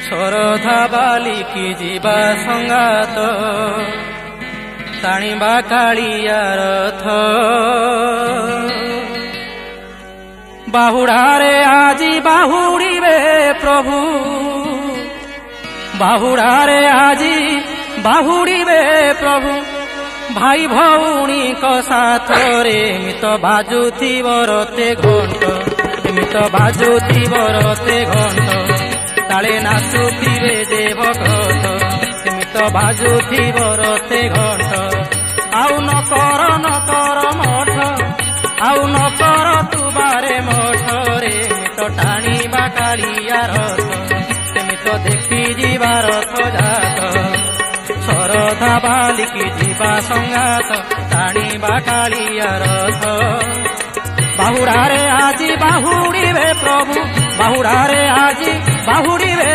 ଶରଧା ବାଲିକି ଯିବା ସଙ୍ଗାତ ଟାଣିବା କାଳିଆ ରଥ। ବାହୁଡାରେ ଆଜି ବାହୁଡିବେ ପ୍ରଭୁ, ବାହୁଡାରେ ଆଜି ବାହୁଡିବେ ପ୍ରଭୁ। ଭାଇ ଭଉଣୀଙ୍କ ସାଥରେ ଏମିତ ବାଜୁଥିବ ରତେ ଘଣ୍ଟ, ଏମିତ ବାଜୁଥିବ ରତେ ଘଣ୍ଟ। କାଳେ ନାଚୁଥିବେ ଦେବବ୍ରତ, ଏମିତ ବାଜୁଥିବ ରତେ ଘଣ୍ଟ। ଆଉ ନକର ନକର ମଠ, ଆଉ ନକର ତୁବାରେ ମଠରେ ଏମିତ ଟାଣିବା କାଳିଆ ରଥ, ଏମିତ ଦେଖି ଯିବା ରଥ ଯାତ। ଶରଧା ବାଲିକି ଯିବା ସଙ୍ଗାତ ଟାଣିବା କାଳିଆ ରଥ। ବାହୁଡାରେ ଆଜି ବାହୁଡିବେ ପ୍ରଭୁ, ବାହୁଡାରେ ଆଜି ବାହୁଡିବେ।